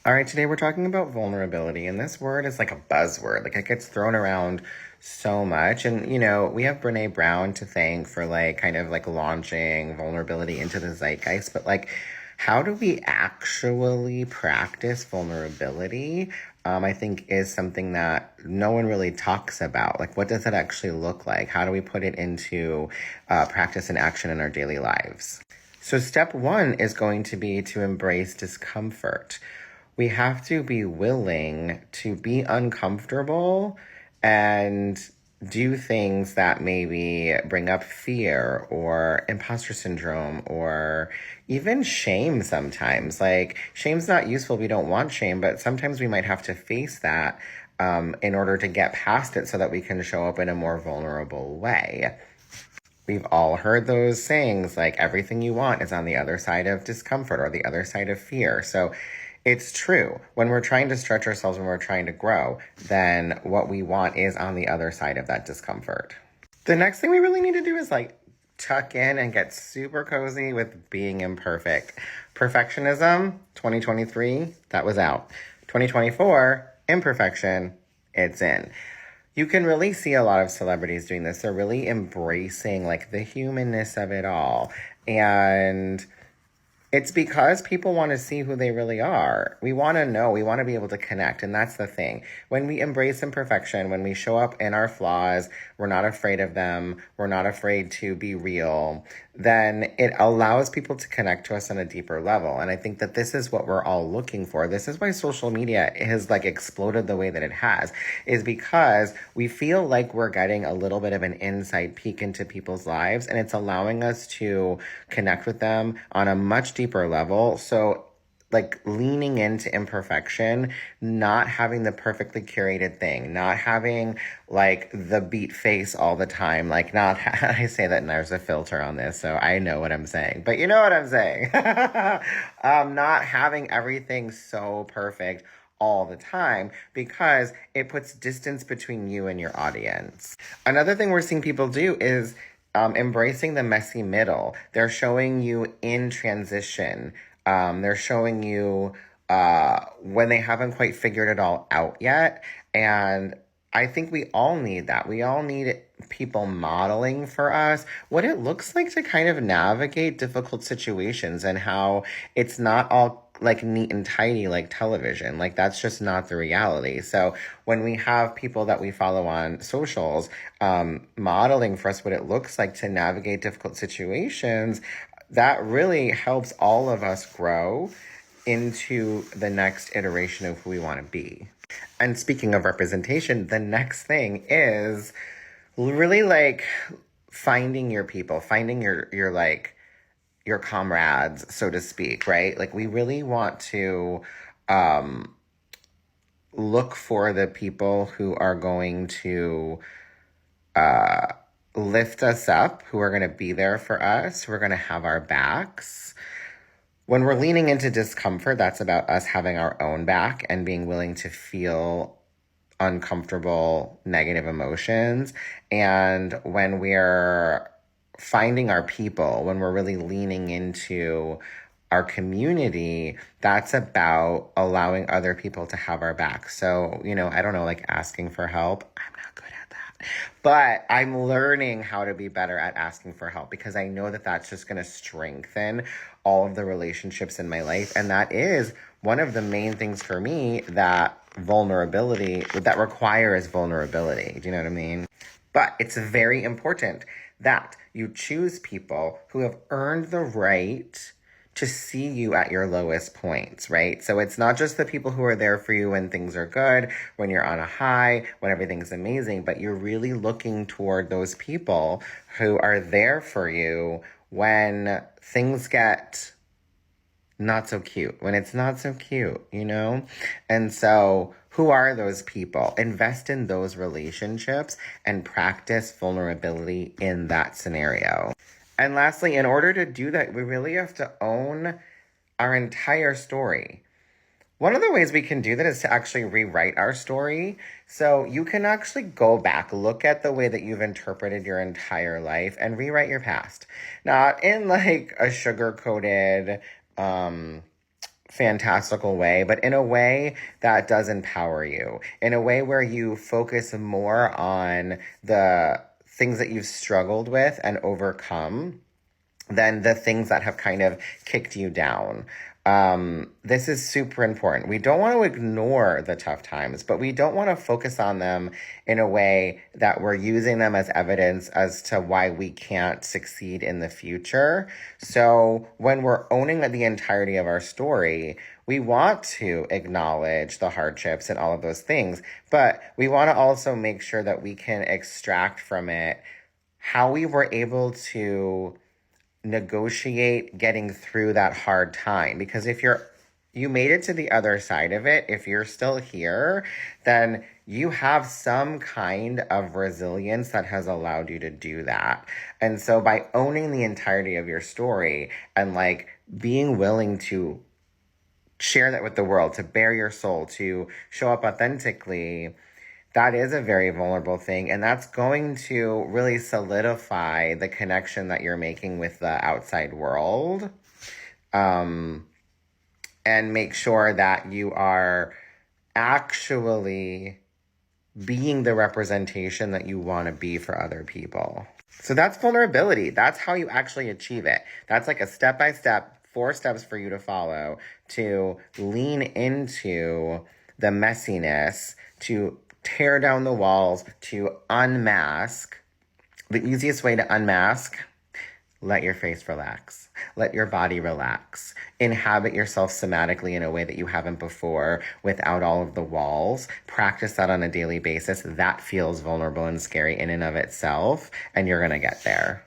All right, today we're talking about vulnerability, and this word is like a buzzword. Like it gets thrown around so much. And, we have Brene Brown to thank for like kind of like launching vulnerability into the zeitgeist. But like, how do we actually practice vulnerability? I think is something that no one really talks about. Like, what does it actually look like? How do we put it into practice and action in our daily lives? So, step one is going to be to embrace discomfort. We have to be willing to be uncomfortable and do things that maybe bring up fear or imposter syndrome or even shame sometimes. Like, shame's not useful. We don't want shame, but sometimes we might have to face that in order to get past it so that we can show up in a more vulnerable way. We've all heard those sayings like everything you want is on the other side of discomfort or the other side of fear. So it's true. When we're trying to stretch ourselves, when we're trying to grow, then what we want is on the other side of that discomfort. The next thing we really need to do is like tuck in and get super cozy with being imperfect. Perfectionism, 2023, that was out. 2024, imperfection, it's in. You can really see a lot of celebrities doing this. They're really embracing like the humanness of it all. And it's because people want to see who they really are. We want to know, we want to be able to connect. And that's the thing. When we embrace imperfection, when we show up in our flaws, we're not afraid of them, we're not afraid to be real, then it allows people to connect to us on a deeper level. And I think that this is what we're all looking for. This is why social media has like exploded the way that it has, is because we feel like we're getting a little bit of an inside peek into people's lives, and it's allowing us to connect with them on a much deeper level. So like leaning into imperfection, not having the perfectly curated thing, not having like the beat face all the time, like not, I say that and there's a filter on this, so I know what I'm saying, but you know what I'm saying. Not having everything so perfect all the time because it puts distance between you and your audience. Another thing we're seeing people do is embracing the messy middle. They're showing you in transition. They're showing you when they haven't quite figured it all out yet. And I think we all need that. We all need people modeling for us what it looks like to kind of navigate difficult situations and how it's not all like neat and tidy like television. Like that's just not the reality. So when we have people that we follow on socials modeling for us what it looks like to navigate difficult situations, that really helps all of us grow into the next iteration of who we want to be. And speaking of representation, the next thing is really like finding your people, finding your like your comrades, so to speak, right? Like we really want to look for the people who are going to lift us up, who are going to be there for us, who are going to have our backs. When we're leaning into discomfort, that's about us having our own back and being willing to feel uncomfortable, negative emotions. And when we're finding our people, when we're really leaning into our community, that's about allowing other people to have our back. So, I don't know, like asking for help. I'm not good at that. But I'm learning how to be better at asking for help because I know that that's just going to strengthen all of the relationships in my life. And that is one of the main things for me that requires vulnerability. Do you know what I mean? But it's very important that you choose people who have earned the right to see you at your lowest points, right? So it's not just the people who are there for you when things are good, when you're on a high, when everything's amazing, but you're really looking toward those people who are there for you when things get not so cute, when it's not so cute, And so who are those people? Invest in those relationships and practice vulnerability in that scenario. And lastly, in order to do that, we really have to own our entire story. One of the ways we can do that is to actually rewrite our story. So you can actually go back, look at the way that you've interpreted your entire life and rewrite your past. Not in like a sugar-coated, fantastical way, but in a way that does empower you, in a way where you focus more on the things that you've struggled with and overcome than the things that have kind of kicked you down. This is super important. We don't want to ignore the tough times, but we don't want to focus on them in a way that we're using them as evidence as to why we can't succeed in the future. So when we're owning the entirety of our story, we want to acknowledge the hardships and all of those things, but we want to also make sure that we can extract from it how we were able to negotiate getting through that hard time. Because if you made it to the other side of it, if you're still here, then you have some kind of resilience that has allowed you to do that. And so by owning the entirety of your story and like being willing to share that with the world, to bare your soul, to show up authentically, that is a very vulnerable thing. And that's going to really solidify the connection that you're making with the outside world. And make sure that you are actually being the representation that you want to be for other people. So that's vulnerability. That's how you actually achieve it. That's like a step-by-step, 4 steps for you to follow to lean into the messiness, to tear down the walls, to unmask. The easiest way to unmask, let your face relax. Let your body relax. Inhabit yourself somatically in a way that you haven't before without all of the walls. Practice that on a daily basis. That feels vulnerable and scary in and of itself, and you're going to get there.